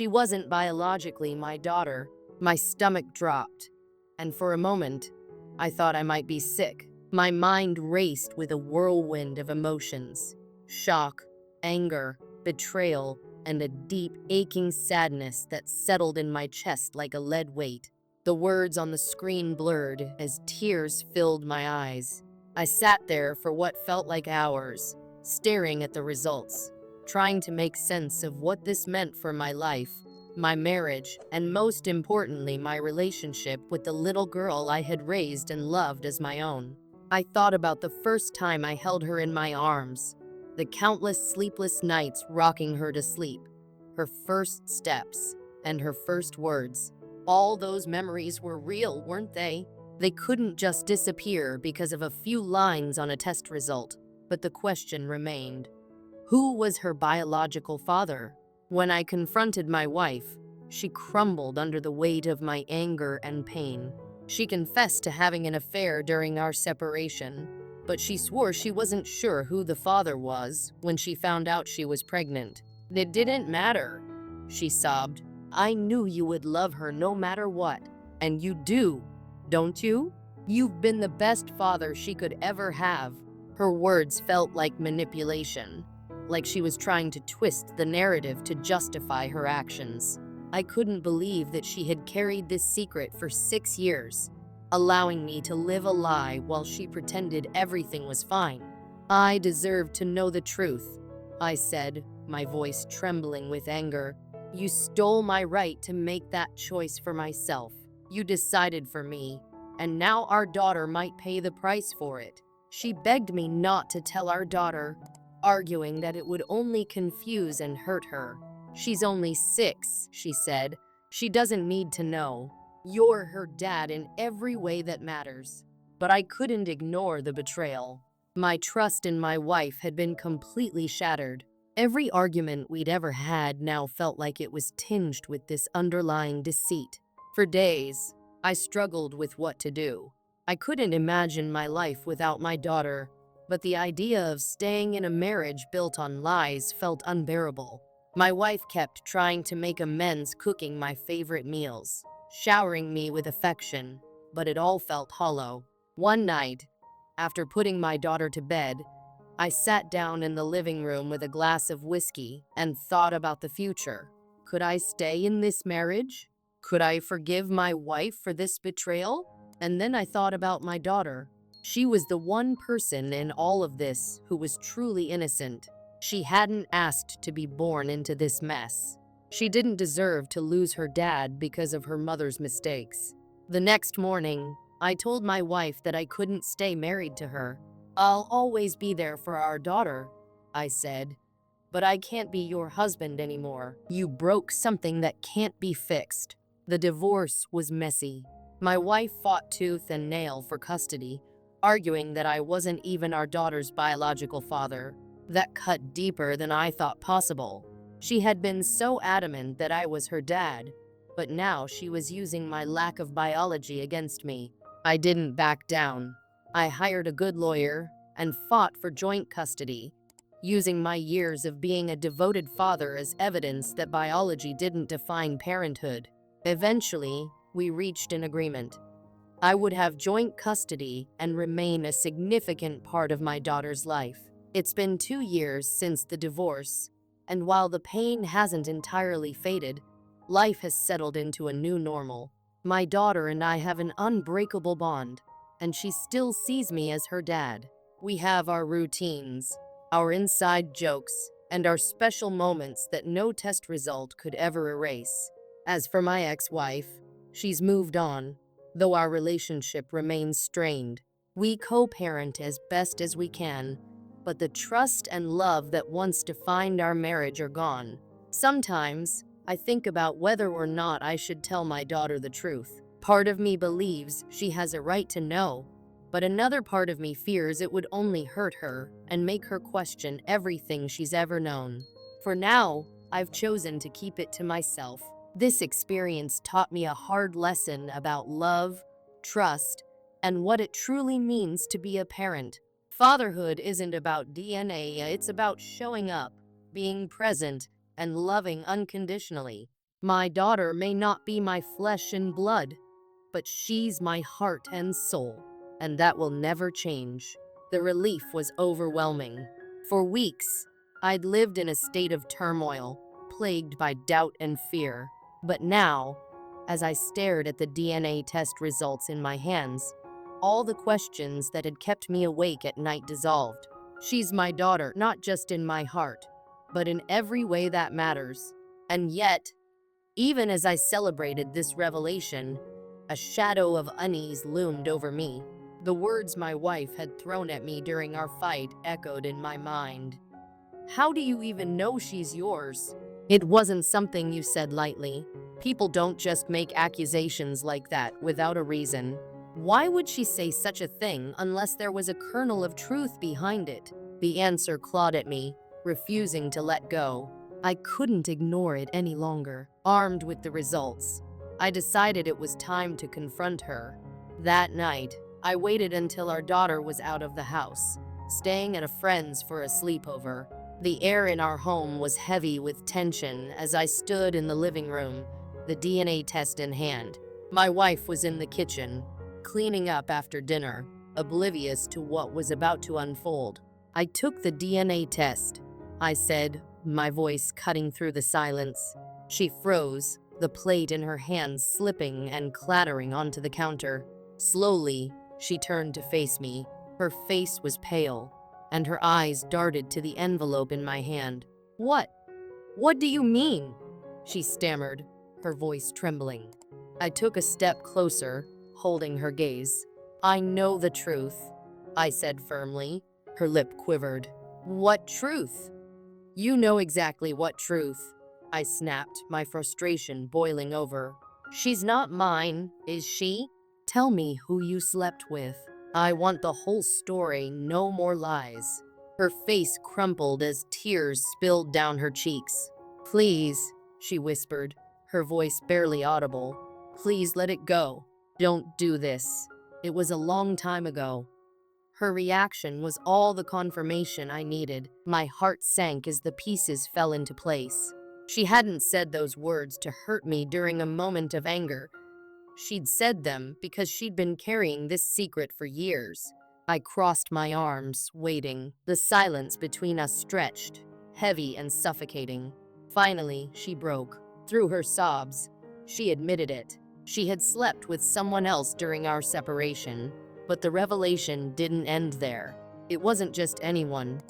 She wasn't biologically my daughter. My stomach dropped, and for a moment, I thought I might be sick. My mind raced with a whirlwind of emotions: shock, anger, betrayal, and a deep, aching sadness that settled in my chest like a lead weight. The words on the screen blurred as tears filled my eyes. I sat there for what felt like hours, staring at the results, trying to make sense of what this meant for my life, my marriage, and most importantly, my relationship with the little girl I had raised and loved as my own. I thought about the first time I held her in my arms, the countless sleepless nights rocking her to sleep, her first steps, and her first words. All those memories were real, weren't they? They couldn't just disappear because of a few lines on a test result, but the question remained: who was her biological father? When I confronted my wife, she crumbled under the weight of my anger and pain. She confessed to having an affair during our separation, but she swore she wasn't sure who the father was when she found out she was pregnant. "It didn't matter," she sobbed. "I knew you would love her no matter what. And you do, don't you? You've been the best father she could ever have." Her words felt like manipulation, like she was trying to twist the narrative to justify her actions. I couldn't believe that she had carried this secret for 6 years, allowing me to live a lie while she pretended everything was fine. "I deserve to know the truth," I said, my voice trembling with anger. "You stole my right to make that choice for myself. You decided for me, and now our daughter might pay the price for it." She begged me not to tell our daughter, arguing that it would only confuse and hurt her. "She's only 6, she said. "She doesn't need to know. You're her dad in every way that matters." But I couldn't ignore the betrayal. My trust in my wife had been completely shattered. Every argument we'd ever had now felt like it was tinged with this underlying deceit. For days, I struggled with what to do. I couldn't imagine my life without my daughter, but the idea of staying in a marriage built on lies felt unbearable. My wife kept trying to make amends, cooking my favorite meals, showering me with affection, but it all felt hollow. One night, after putting my daughter to bed, I sat down in the living room with a glass of whiskey and thought about the future. Could I stay in this marriage? Could I forgive my wife for this betrayal? And then I thought about my daughter. She was the one person in all of this who was truly innocent. She hadn't asked to be born into this mess. She didn't deserve to lose her dad because of her mother's mistakes. The next morning, I told my wife that I couldn't stay married to her. "I'll always be there for our daughter," I said, "but I can't be your husband anymore. You broke something that can't be fixed." The divorce was messy. My wife fought tooth and nail for custody, arguing that I wasn't even our daughter's biological father. That cut deeper than I thought possible. She had been so adamant that I was her dad, but now she was using my lack of biology against me. I didn't back down. I hired a good lawyer and fought for joint custody, using my years of being a devoted father as evidence that biology didn't define parenthood. Eventually, we reached an agreement. I would have joint custody and remain a significant part of my daughter's life. It's been 2 years since the divorce, and while the pain hasn't entirely faded, life has settled into a new normal. My daughter and I have an unbreakable bond, and she still sees me as her dad. We have our routines, our inside jokes, and our special moments that no test result could ever erase. As for my ex-wife, she's moved on, though our relationship remains strained. We co-parent as best as we can, but the trust and love that once defined our marriage are gone. Sometimes, I think about whether or not I should tell my daughter the truth. Part of me believes she has a right to know, but another part of me fears it would only hurt her and make her question everything she's ever known. For now, I've chosen to keep it to myself. This experience taught me a hard lesson about love, trust, and what it truly means to be a parent. Fatherhood isn't about DNA, it's about showing up, being present, and loving unconditionally. My daughter may not be my flesh and blood, but she's my heart and soul, and that will never change. The relief was overwhelming. For weeks, I'd lived in a state of turmoil, plagued by doubt and fear. But now, as I stared at the DNA test results in my hands, all the questions that had kept me awake at night dissolved. She's my daughter, not just in my heart, but in every way that matters. And yet, even as I celebrated this revelation, a shadow of unease loomed over me. The words my wife had thrown at me during our fight echoed in my mind. How do you even know she's yours? It wasn't something you said lightly. People don't just make accusations like that without a reason. Why would she say such a thing unless there was a kernel of truth behind it? The answer clawed at me, refusing to let go. I couldn't ignore it any longer. Armed with the results, I decided it was time to confront her. That night, I waited until our daughter was out of the house, staying at a friend's for a sleepover. The air in our home was heavy with tension as I stood in the living room, the DNA test in hand. My wife was in the kitchen, cleaning up after dinner, oblivious to what was about to unfold. I took the DNA test, I said, my voice cutting through the silence. She froze, the plate in her hands slipping and clattering onto the counter. Slowly, she turned to face me. Her face was pale, and her eyes darted to the envelope in my hand. What? What do you mean? She stammered, her voice trembling. I took a step closer, holding her gaze. I know the truth, I said firmly. Her lip quivered. What truth? You know exactly what truth, I snapped, my frustration boiling over. She's not mine, is she? Tell me who you slept with. I want the whole story, no more lies. Her face crumpled as tears spilled down her cheeks. Please, she whispered, her voice barely audible. Please let it go. Don't do this. It was a long time ago. Her reaction was all the confirmation I needed. My heart sank as the pieces fell into place. She hadn't said those words to hurt me during a moment of anger. She'd said them because she'd been carrying this secret for years. I crossed my arms, waiting. The silence between us stretched, heavy and suffocating. Finally, she broke. Through her sobs, she admitted it. She had slept with someone else during our separation. But the revelation didn't end there. It wasn't just anyone.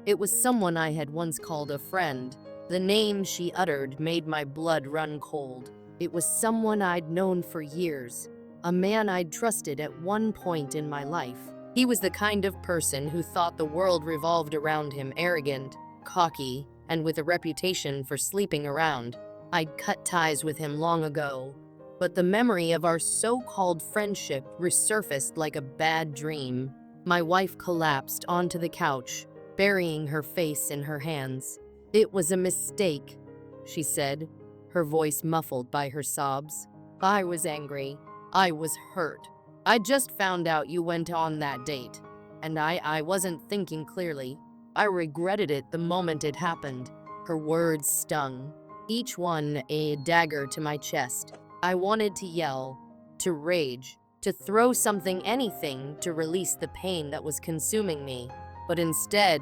It was someone I had once called a friend. The name she uttered made my blood run cold. It was someone I'd known for years, a man I'd trusted at one point in my life. He was the kind of person who thought the world revolved around him, arrogant, cocky, and with a reputation for sleeping around. I'd cut ties with him long ago, but the memory of our so-called friendship resurfaced like a bad dream. My wife collapsed onto the couch, burying her face in her hands. It was a mistake, she said, her voice muffled by her sobs. I was angry. I was hurt. I just found out you went on that date, and I wasn't thinking clearly. I regretted it the moment it happened. Her words stung, each one a dagger to my chest. I wanted to yell, to rage, to throw anything to release the pain that was consuming me. But instead,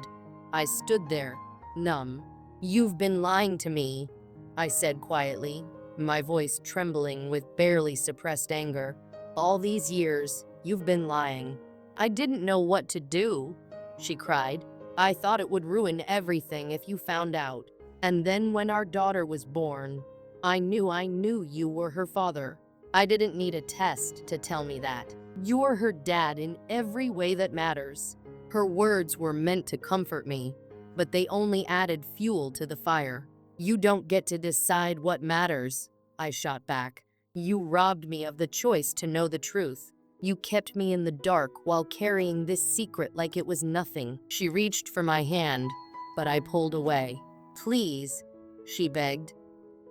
I stood there, numb. You've been lying to me, I said quietly, my voice trembling with barely suppressed anger. All these years, you've been lying. I didn't know what to do, she cried. I thought it would ruin everything if you found out. And then when our daughter was born, I knew you were her father. I didn't need a test to tell me that. You're her dad in every way that matters. Her words were meant to comfort me, but they only added fuel to the fire. You don't get to decide what matters, I shot back. You robbed me of the choice to know the truth. You kept me in the dark while carrying this secret like it was nothing. She reached for my hand, but I pulled away. Please, she begged.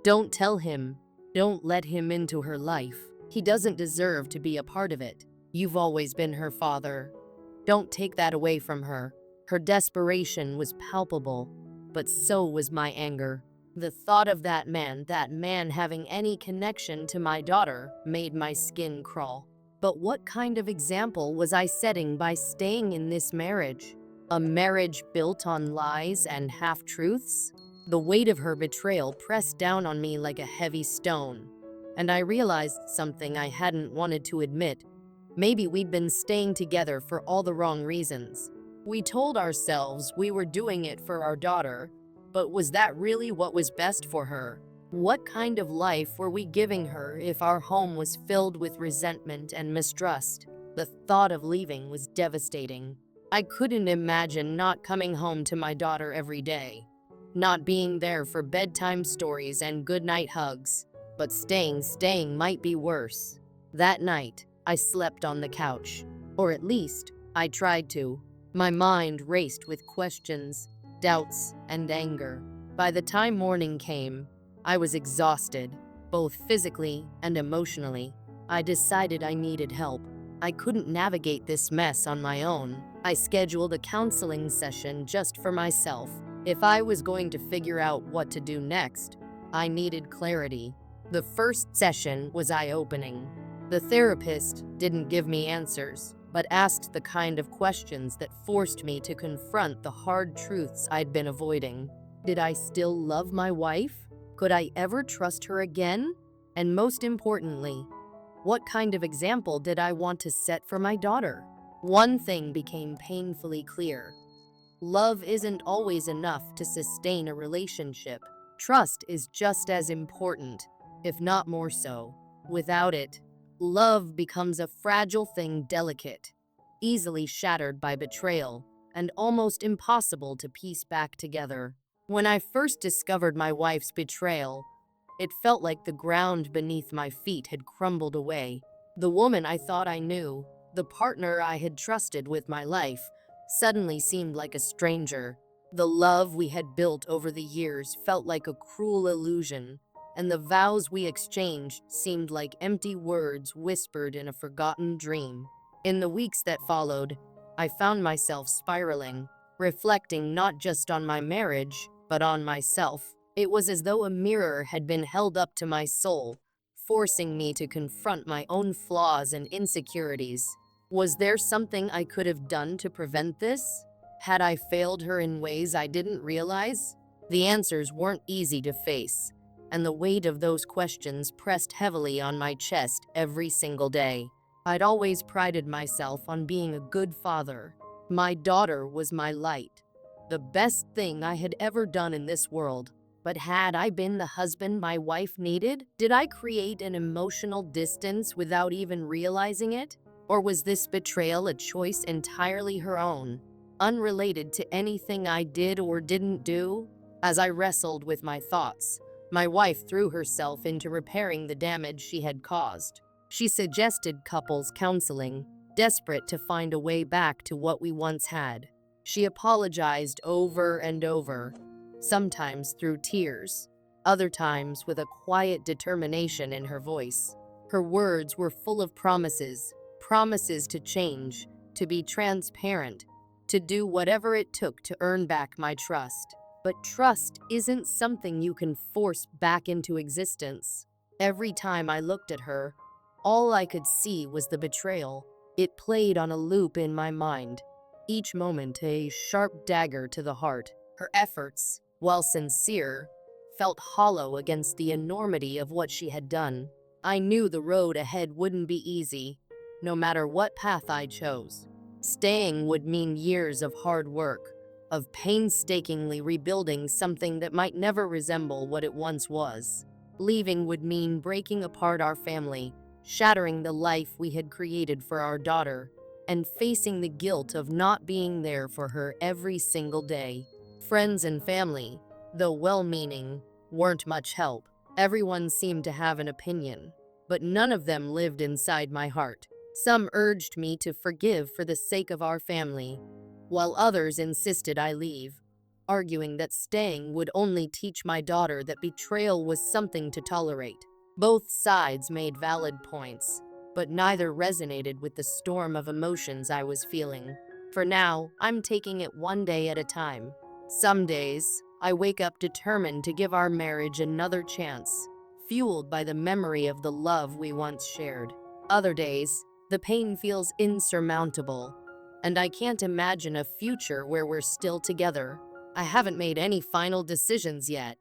Don't tell him. Don't let him into her life. He doesn't deserve to be a part of it. You've always been her father. Don't take that away from her. Her desperation was palpable, but so was my anger. The thought of that man having any connection to my daughter, made my skin crawl. But what kind of example was I setting by staying in this marriage? A marriage built on lies and half-truths? The weight of her betrayal pressed down on me like a heavy stone, and I realized something I hadn't wanted to admit. Maybe we'd been staying together for all the wrong reasons. We told ourselves we were doing it for our daughter, but was that really what was best for her? What kind of life were we giving her if our home was filled with resentment and mistrust? The thought of leaving was devastating. I couldn't imagine not coming home to my daughter every day, not being there for bedtime stories and goodnight hugs. But staying might be worse. That night, I slept on the couch. Or at least, I tried to. My mind raced with questions, doubts, and anger. By the time morning came, I was exhausted, both physically and emotionally. I decided I needed help. I couldn't navigate this mess on my own. I scheduled a counseling session just for myself. If I was going to figure out what to do next, I needed clarity. The first session was eye-opening. The therapist didn't give me answers, but asked the kind of questions that forced me to confront the hard truths I'd been avoiding. Did I still love my wife? Could I ever trust her again? And most importantly, what kind of example did I want to set for my daughter? One thing became painfully clear. Love isn't always enough to sustain a relationship. Trust is just as important, if not more so. Without it, love becomes a fragile thing, delicate, easily shattered by betrayal, and almost impossible to piece back together. When I first discovered my wife's betrayal, it felt like the ground beneath my feet had crumbled away. The woman I thought I knew, the partner I had trusted with my life, suddenly seemed like a stranger. The love we had built over the years felt like a cruel illusion, and the vows we exchanged seemed like empty words whispered in a forgotten dream. In the weeks that followed, I found myself spiraling, reflecting not just on my marriage, but on myself. It was as though a mirror had been held up to my soul, forcing me to confront my own flaws and insecurities. Was there something I could have done to prevent this? Had I failed her in ways I didn't realize? The answers weren't easy to face, and the weight of those questions pressed heavily on my chest every single day. I'd always prided myself on being a good father. My daughter was my light, the best thing I had ever done in this world. But had I been the husband my wife needed? Did I create an emotional distance without even realizing it? Or was this betrayal a choice entirely her own, unrelated to anything I did or didn't do? As I wrestled with my thoughts, my wife threw herself into repairing the damage she had caused. She suggested couples counseling, desperate to find a way back to what we once had. She apologized over and over, sometimes through tears, other times with a quiet determination in her voice. Her words were full of promises to change, to be transparent, to do whatever it took to earn back my trust. But trust isn't something you can force back into existence. Every time I looked at her, all I could see was the betrayal. It played on a loop in my mind, each moment a sharp dagger to the heart. Her efforts, while sincere, felt hollow against the enormity of what she had done. I knew the road ahead wouldn't be easy, no matter what path I chose. Staying would mean years of hard work, of painstakingly rebuilding something that might never resemble what it once was. Leaving would mean breaking apart our family, shattering the life we had created for our daughter, and facing the guilt of not being there for her every single day. Friends and family, though well-meaning, weren't much help. Everyone seemed to have an opinion, but none of them lived inside my heart. Some urged me to forgive for the sake of our family, while others insisted I leave, arguing that staying would only teach my daughter that betrayal was something to tolerate. Both sides made valid points, but neither resonated with the storm of emotions I was feeling. For now, I'm taking it one day at a time. Some days, I wake up determined to give our marriage another chance, fueled by the memory of the love we once shared. Other days, the pain feels insurmountable, and I can't imagine a future where we're still together. I haven't made any final decisions yet,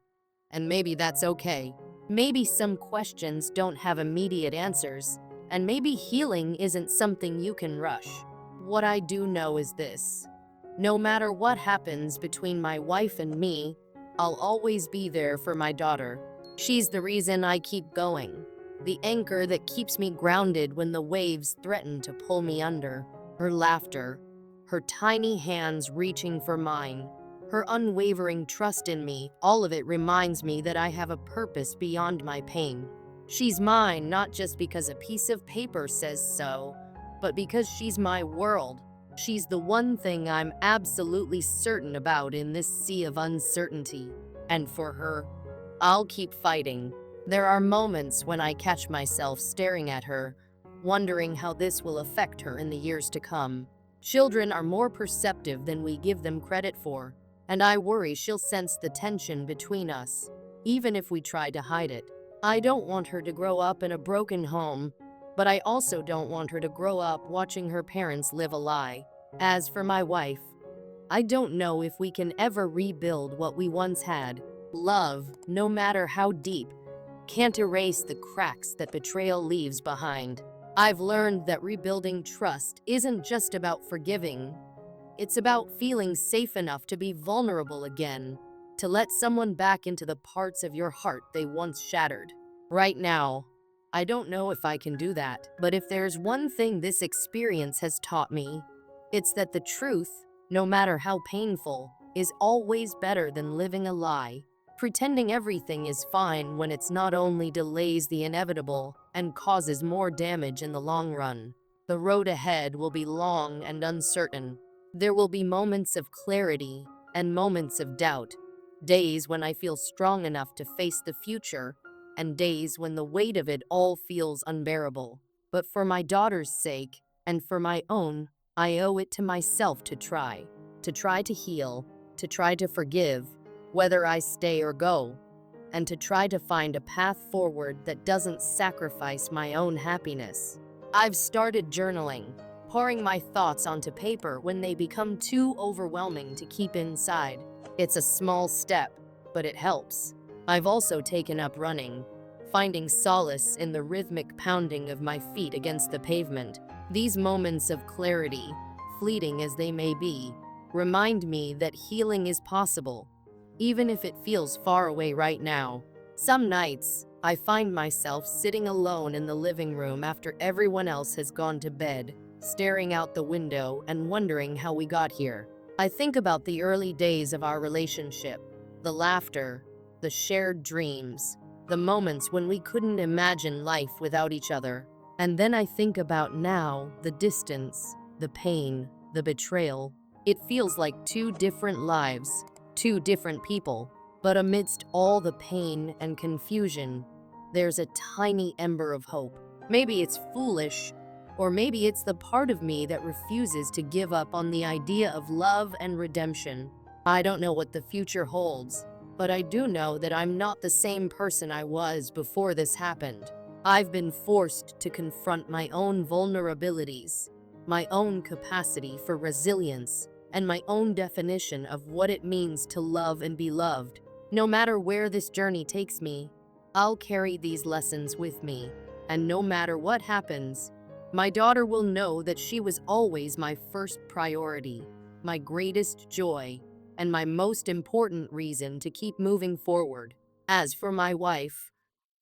and maybe that's okay. Maybe some questions don't have immediate answers, and maybe healing isn't something you can rush. What I do know is this: no matter what happens between my wife and me, I'll always be there for my daughter. She's the reason I keep going, the anchor that keeps me grounded when the waves threaten to pull me under. Her laughter, her tiny hands reaching for mine, her unwavering trust in me, all of it reminds me that I have a purpose beyond my pain. She's mine not just because a piece of paper says so, but because she's my world. She's the one thing I'm absolutely certain about in this sea of uncertainty. And for her, I'll keep fighting. There are moments when I catch myself staring at her, wondering how this will affect her in the years to come. Children are more perceptive than we give them credit for, and I worry she'll sense the tension between us, even if we try to hide it. I don't want her to grow up in a broken home, but I also don't want her to grow up watching her parents live a lie. As for my wife, I don't know if we can ever rebuild what we once had. Love, no matter how deep, can't erase the cracks that betrayal leaves behind. I've learned that rebuilding trust isn't just about forgiving. It's about feeling safe enough to be vulnerable again, to let someone back into the parts of your heart they once shattered. Right now, I don't know if I can do that, but if there's one thing this experience has taught me, it's that the truth, no matter how painful, is always better than living a lie. Pretending everything is fine when it's not only delays the inevitable and causes more damage in the long run. The road ahead will be long and uncertain. There will be moments of clarity and moments of doubt, days when I feel strong enough to face the future, and days when the weight of it all feels unbearable. But for my daughter's sake, and for my own, I owe it to myself to try to heal, to try to forgive, whether I stay or go, and to try to find a path forward that doesn't sacrifice my own happiness. I've started journaling, pouring my thoughts onto paper when they become too overwhelming to keep inside. It's a small step, but it helps. I've also taken up running, finding solace in the rhythmic pounding of my feet against the pavement. These moments of clarity, fleeting as they may be, remind me that healing is possible, even if it feels far away right now. Some nights, I find myself sitting alone in the living room after everyone else has gone to bed, staring out the window and wondering how we got here. I think about the early days of our relationship, the laughter, the shared dreams, the moments when we couldn't imagine life without each other. And then I think about now, the distance, the pain, the betrayal. It feels like two different lives, two different people. But amidst all the pain and confusion, there's a tiny ember of hope. Maybe it's foolish, or maybe it's the part of me that refuses to give up on the idea of love and redemption. I don't know what the future holds, but I do know that I'm not the same person I was before this happened. I've been forced to confront my own vulnerabilities, my own capacity for resilience, and my own definition of what it means to love and be loved. No matter where this journey takes me, I'll carry these lessons with me, and no matter what happens, my daughter will know that she was always my first priority, my greatest joy, and my most important reason to keep moving forward. As for my wife,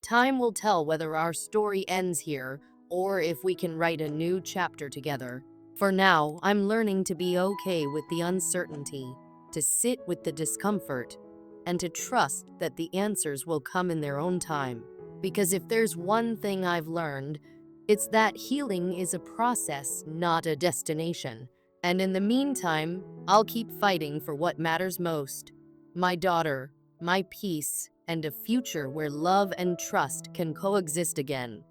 time will tell whether our story ends here or if we can write a new chapter together. For now, I'm learning to be okay with the uncertainty, to sit with the discomfort, and to trust that the answers will come in their own time. Because if there's one thing I've learned, it's that healing is a process, not a destination. And in the meantime, I'll keep fighting for what matters most: my daughter, my peace, and a future where love and trust can coexist again.